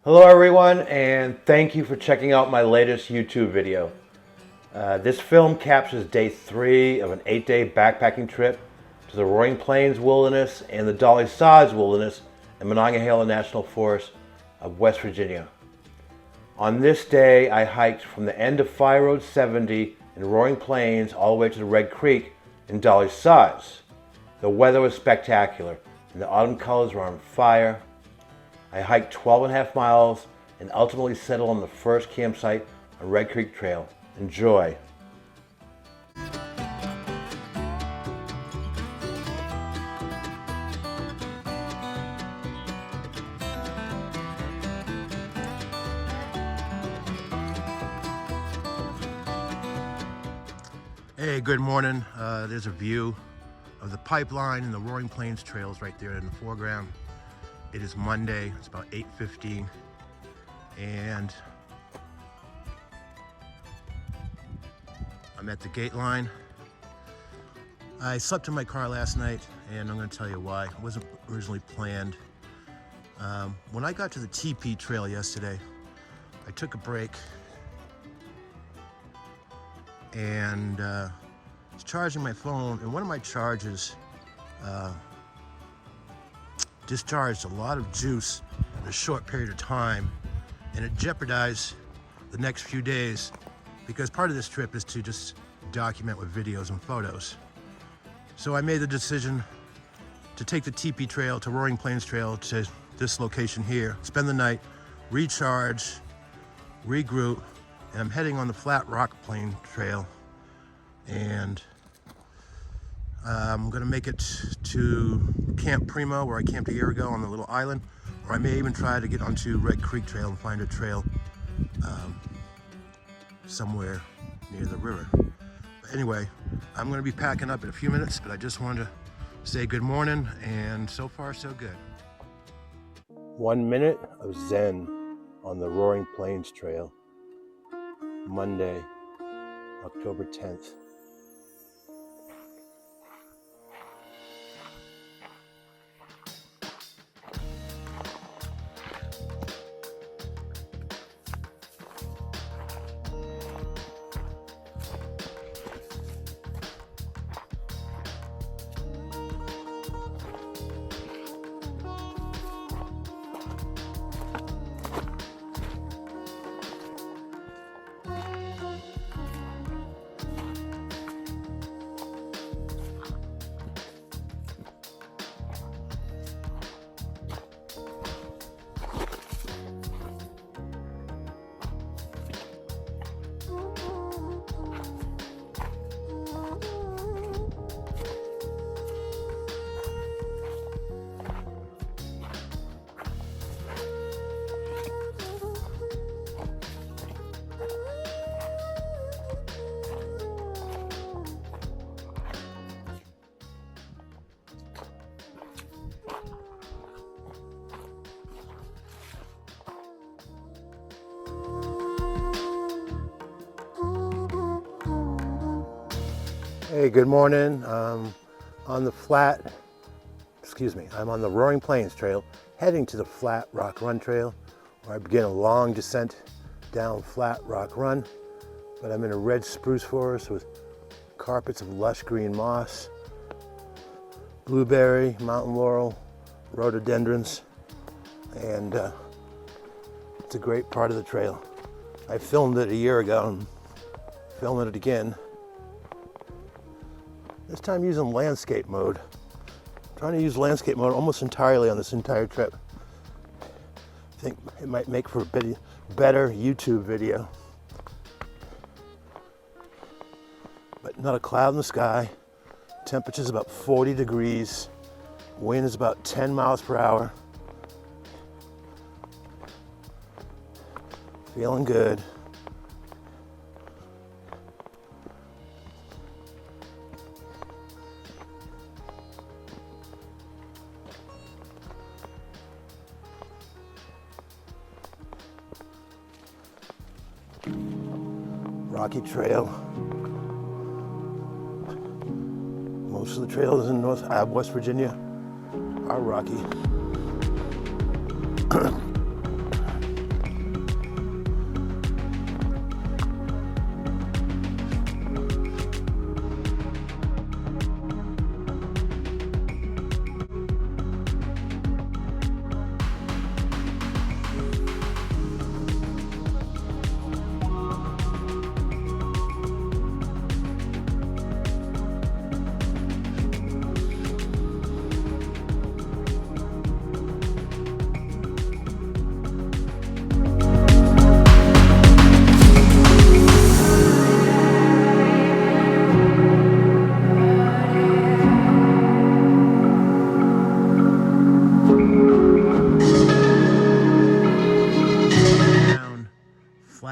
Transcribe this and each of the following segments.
Hello everyone, and thank you for checking out my latest YouTube video. This film captures day 3 of an 8-day backpacking trip to the Roaring Plains Wilderness and the Dolly Sods Wilderness in Monongahela National Forest of West Virginia. On this day, I hiked from the end of Fire Road 70 in Roaring Plains all the way to the Red Creek in Dolly Sods. The weather was spectacular, and the autumn colors were on fire. I hiked 12.5 miles and ultimately settled on the first campsite on Red Creek Trail. Enjoy. Hey, good morning. There's a view of the pipeline and the Roaring Plains trails right there in the foreground. It is Monday, it's about 8:15, and I'm at the gate line. I slept in my car last night, and I'm going to tell you why. It wasn't originally planned. When I got to the TP trail yesterday, I took a break and was charging my phone, and one of my chargers discharged a lot of juice in a short period of time, and it jeopardized the next few days because part of this trip is to just document with videos and photos. So I made the decision to take the TP trail to Roaring Plains Trail to this location here, spend the night, recharge, regroup, and I'm heading on the Flat Rock Plain Trail, and I'm gonna make it to Camp Primo, where I camped a year ago on the little island, or I may even try to get onto Red Creek Trail and find a trail somewhere near the river. But anyway, I'm gonna be packing up in a few minutes, but I just wanted to say good morning, and so far so good. 1 minute of Zen on the Roaring Plains Trail, Monday, October 10th. Hey, good morning. I'm on the Roaring Plains Trail, heading to the Flat Rock Run Trail, where I begin a long descent down Flat Rock Run. But I'm in a red spruce forest with carpets of lush green moss, blueberry, mountain laurel, rhododendrons, and it's a great part of the trail. I filmed it a year ago and filming it again. This time using landscape mode. I'm trying to use landscape mode almost entirely on this entire trip. I think it might make for a better YouTube video. But not a cloud in the sky. Temperature's about 40 degrees. Wind is about 10 miles per hour. Feeling good. Rocky trail. Most of the trails in West Virginia are rocky.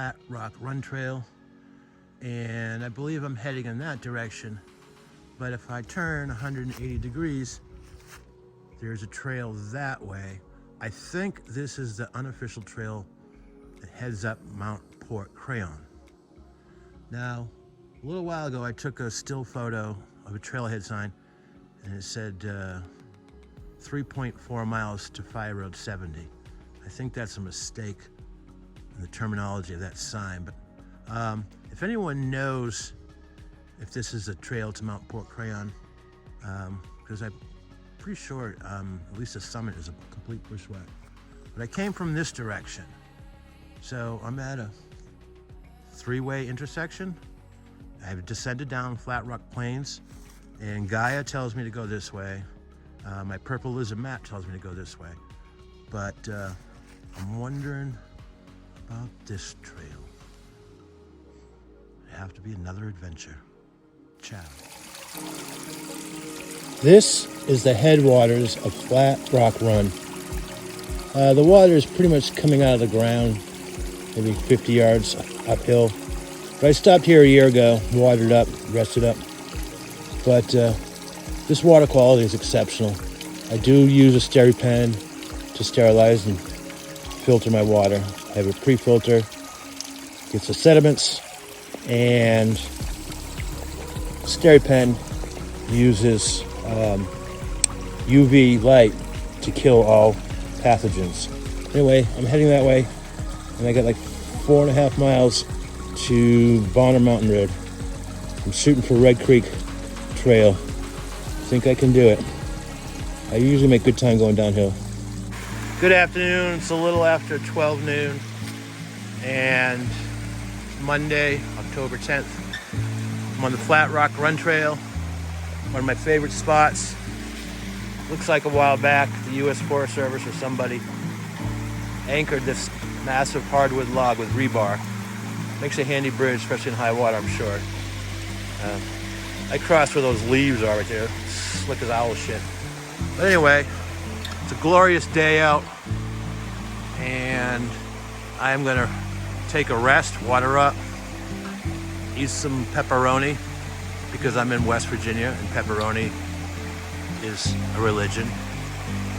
Flat Rock Run Trail, and I believe I'm heading in that direction. But if I turn 180 degrees, there's a trail that way. I think this is the unofficial trail that heads up Mount Port Crayon. Now, a little while ago, I took a still photo of a trailhead sign, and it said 3.4 miles to Fire Road 70. I think that's a mistake in the terminology of that sign, but if anyone knows if this is a trail to Mount Port Crayon, because I'm pretty sure at least the summit is a complete bushwhack. But I came from this direction, so I'm at a three-way intersection. I've descended down Flat Rock Plains, and Gaia tells me to go this way. My Purple Lizard map tells me to go this way, but I'm wondering about this trail. It'd have to be another adventure. Ciao. This is the headwaters of Flat Rock Run. The water is pretty much coming out of the ground, maybe 50 yards uphill. But I stopped here a year ago, watered up, rested up. But this water quality is exceptional. I do use a SteriPen to sterilize and filter my water. I have a pre-filter, gets the sediments, and SteriPen uses UV light to kill all pathogens. Anyway, I'm heading that way, and I got like 4.5 miles to Bonner Mountain Road. I'm shooting for Red Creek Trail. I think I can do it. I usually make good time going downhill. Good afternoon. It's a little after 12 noon, and Monday, October 10th. I'm on the Flat Rock Run Trail, one of my favorite spots. Looks like a while back, the U.S. Forest Service or somebody anchored this massive hardwood log with rebar. Makes a handy bridge, especially in high water, I'm sure. I crossed where those leaves are right there. Slick as owl shit. But anyway, it's a glorious day out, and I'm gonna take a rest, water up, eat some pepperoni, because I'm in West Virginia, and pepperoni is a religion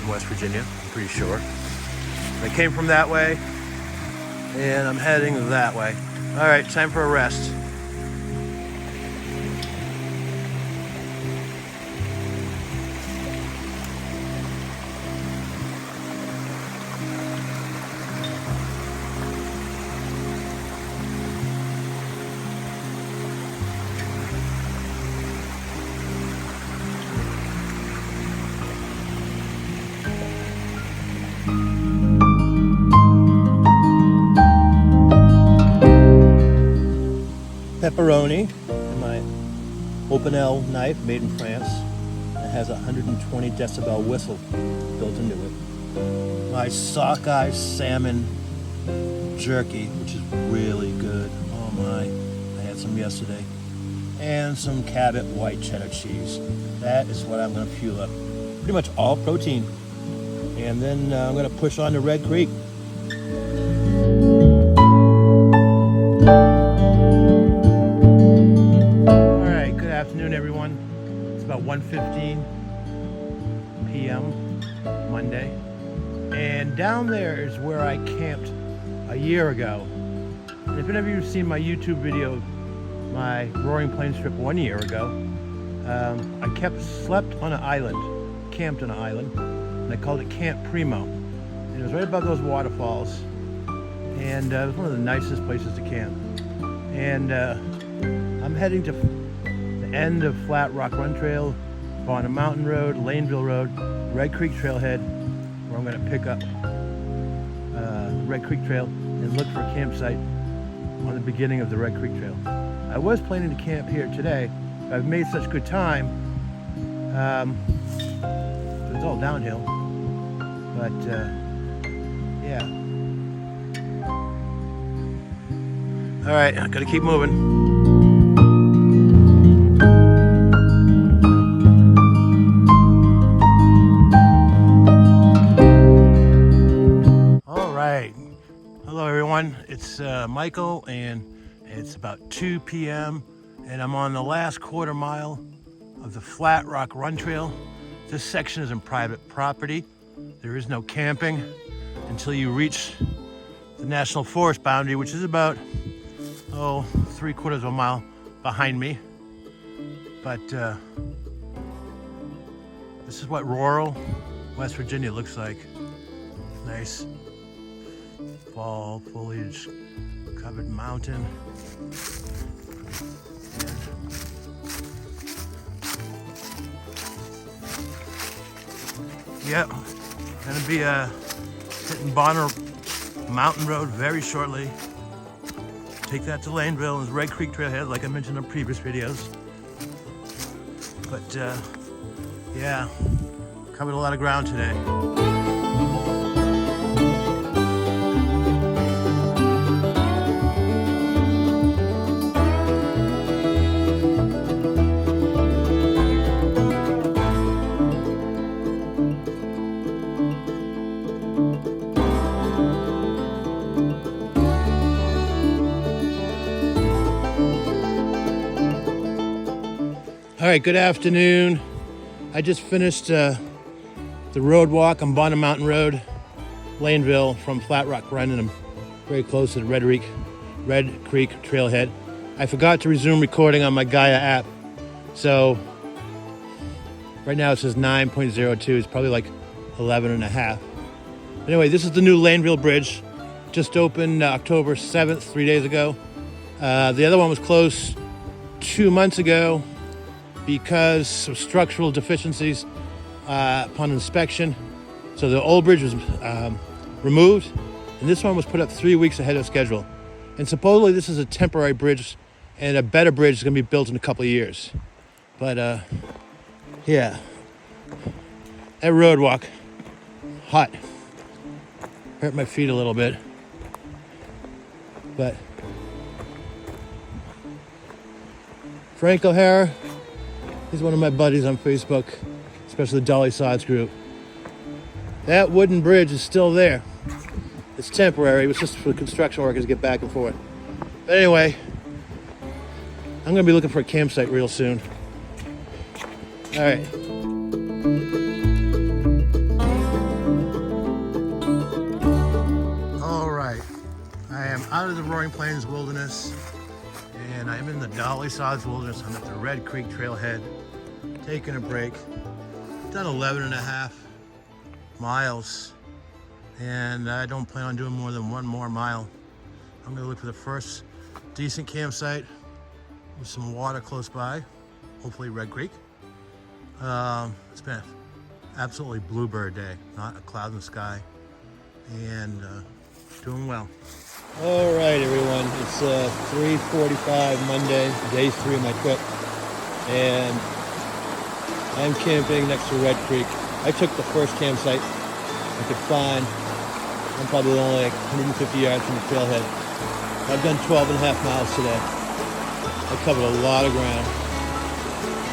in West Virginia, I'm pretty sure. I came from that way, and I'm heading that way. All right, time for a rest. Pepperoni in my Opinel knife made in France. It has a 120 decibel whistle built into it. My sockeye salmon jerky, which is really good. Oh my, I had some yesterday. And some Cabot white cheddar cheese. That is what I'm going to fuel up. Pretty much all protein. And then I'm going to push on to Red Creek. Afternoon, everyone. It's about 1:15 p.m. Monday, and down there is where I camped a year ago. And if any of you have seen my YouTube video of my Roaring Plains trip 1 year ago, I slept on an island, camped on an island, and I called it Camp Primo. And it was right above those waterfalls, and it was one of the nicest places to camp. And I'm heading to end of Flat Rock Run Trail, Bonner Mountain Road, Laneville Road, Red Creek Trailhead, where I'm going to pick up Red Creek Trail and look for a campsite on the beginning of the Red Creek Trail. I was planning to camp here today. I've made such good time. It's all downhill, but yeah. All right, I gotta keep moving. Hello everyone, it's Michael and it's about 2 p.m. and I'm on the last quarter mile of the Flat Rock Run Trail. This section is in private property. There is no camping until you reach the National Forest boundary, which is about, 3/4 of a mile behind me. But this is what rural West Virginia looks like. Nice fall foliage covered mountain. Yep, gonna be hitting Bonner Mountain Road very shortly. Take that to Laneville and Red Creek Trailhead, like I mentioned in previous videos. But yeah, covered a lot of ground today. All right, good afternoon. I just finished the road walk on Bonner Mountain Road, Laneville from Flat Rock Run, and I'm very close to the Red Creek Trailhead. I forgot to resume recording on my Gaia app, so right now it says 9.02. It's probably like 11.5. Anyway, this is the new Laneville Bridge. Just opened October 7th, 3 days ago. The other one was closed 2 months ago because of structural deficiencies upon inspection. So the old bridge was removed, and this one was put up 3 weeks ahead of schedule. And supposedly this is a temporary bridge, and a better bridge is gonna be built in a couple of years. But yeah, that road walk, hot. Hurt my feet a little bit. But Frank O'Hara, he's one of my buddies on Facebook, especially the Dolly Sods group. That wooden bridge is still there. It's temporary. It was just for construction workers to get back and forth. But anyway, I'm gonna be looking for a campsite real soon. All right. All right. I am out of the Roaring Plains Wilderness, and I'm in the Dolly Sods Wilderness. I'm at the Red Creek Trailhead, taking a break. Done 11.5 miles, and I don't plan on doing more than one more mile. I'm gonna look for the first decent campsite with some water close by, hopefully Red Creek. It's been an absolutely bluebird day, not a cloud in the sky, and doing well. All right, everyone, it's 3:45 Monday, day 3 of my trip, and I'm camping next to Red Creek. I took the first campsite I could find. I'm probably only like 150 yards from the trailhead. I've done 12.5 miles today. I covered a lot of ground,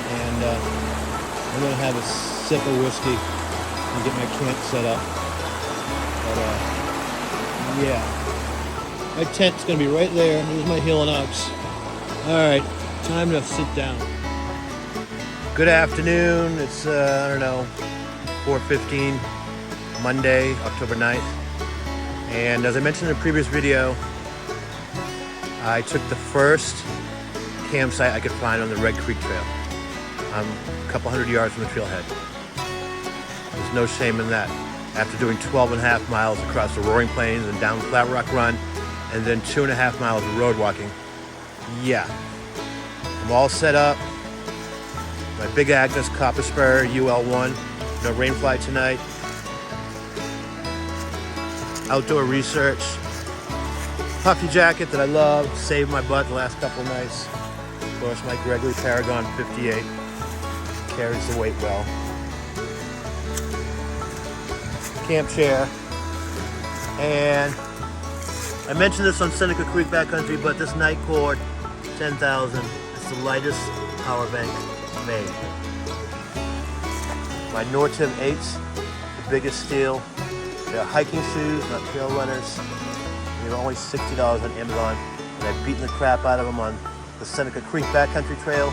and I'm gonna have a sip of whiskey and get my camp set up. But yeah, my tent's gonna be right there. There's my heel and ox. All right, time to sit down. Good afternoon. It's, 4:15, Monday, October 9th. And as I mentioned in a previous video, I took the first campsite I could find on the Red Creek Trail. I'm a couple hundred yards from the trailhead. There's no shame in that. After doing 12.5 miles across the Roaring Plains and down Flat Rock Run, and then 2.5 miles of road walking, yeah, I'm all set up. My Big Agnes Copper Spur UL1, no rainfly tonight. Outdoor research. Puffy jacket that I love, saved my butt the last couple of nights. Of course, my Gregory Paragon 58 carries the weight well. Camp chair. And I mentioned this on Seneca Creek Backcountry, but this night cord 10,000, it's the lightest power bank made. My Nortiv 8s, the biggest steel. They're hiking shoes, not trail runners. They were only $60 on Amazon, and I've beaten the crap out of them on the Seneca Creek Backcountry Trail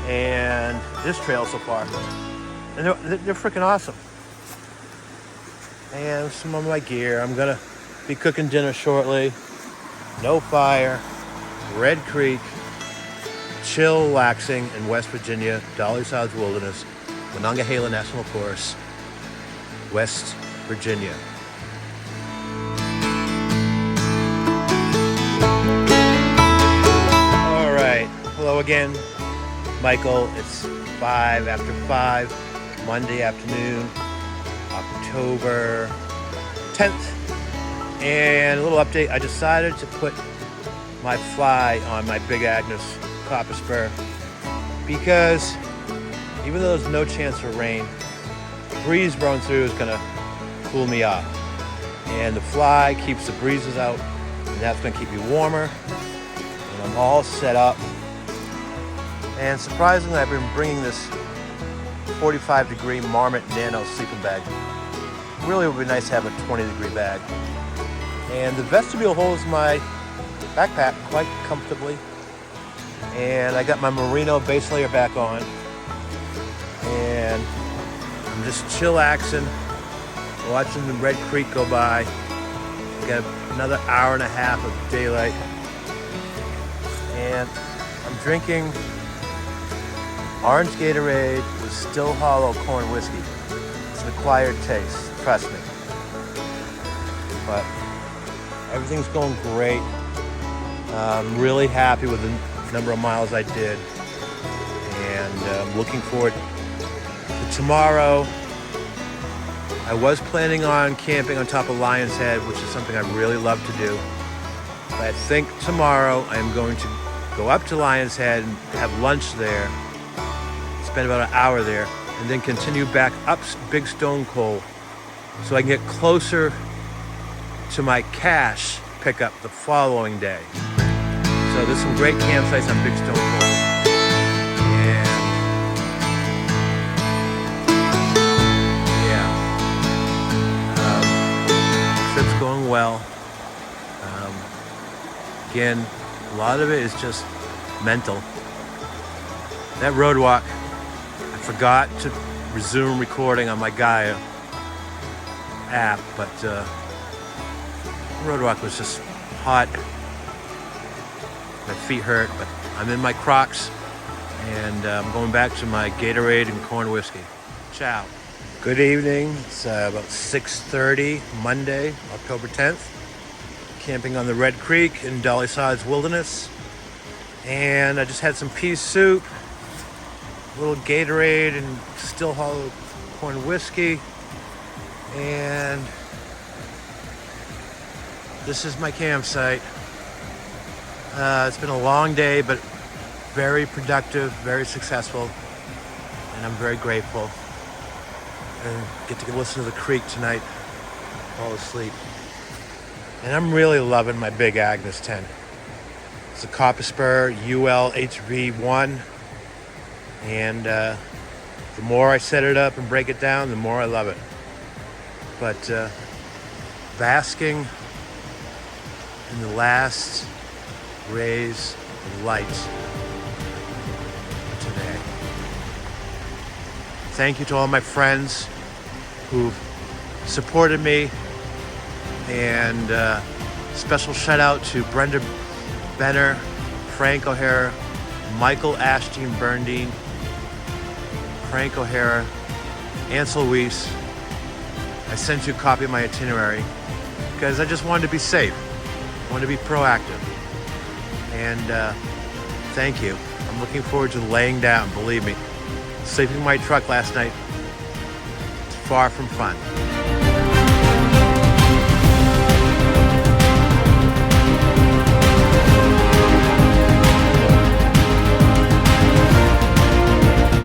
and this trail so far. And they're freaking awesome. And some of my gear. I'm gonna be cooking dinner shortly. No fire, Red Creek, chillaxing in West Virginia, Dolly Sods Wilderness, Monongahela National Forest, West Virginia. All right, hello again, Michael. It's 5 after 5, Monday afternoon, October 10th. And a little update, I decided to put my fly on my Big Agnes copper spur because even though there's no chance for rain, the breeze blowing through is gonna cool me off. And the fly keeps the breezes out, and that's gonna keep me warmer. And I'm all set up. And surprisingly, I've been bringing this 45-degree Marmot Nano sleeping bag. Really would be nice to have a 20-degree bag. And the vestibule holds my backpack quite comfortably. And I got my merino base layer back on. And I'm just chillaxing, watching the Red Creek go by. Got another hour and a half of daylight. And I'm drinking orange Gatorade with Still Hollow corn whiskey. It's an acquired taste, trust me. But everything's going great. I'm really happy with the number of miles I did. And I'm looking forward to tomorrow. I was planning on camping on top of Lion's Head, which is something I really love to do. But I think tomorrow I'm going to go up to Lion's Head and have lunch there, spend about an hour there, and then continue back up Big Stone Coal so I can get closer to my cache pickup the following day. So there's some great campsites on Big Stone Coal. And yeah, trip's going well. Again, a lot of it is just mental. That road walk, I forgot to resume recording on my Gaia app, but road walk was just hot. My feet hurt, but I'm in my Crocs, and I'm going back to my Gatorade and corn whiskey. Ciao. Good evening. It's about 6:30, Monday, October 10th. Camping on the Red Creek in Dolly Sods Wilderness. And I just had some pea soup, a little Gatorade and Still Hollow corn whiskey. And this is my campsite. It's been a long day, but very productive, very successful, and I'm very grateful. And get to listen to the creek tonight, fall asleep. And I'm really loving my Big Agnes tent. It's a copper spur UL HV1, and the more I set it up and break it down, the more I love it. But basking in the last rays of light today. Thank you to all my friends who've supported me, and special shout out to Brenda Benner, Frank O'Hara, Michael Ashton Bernstein, Frank O'Hara, Ansel Weiss. I sent you a copy of my itinerary because I just wanted to be safe. I wanted to be proactive. And thank you. I'm looking forward to laying down, believe me. Sleeping in my truck last night, it's far from fun.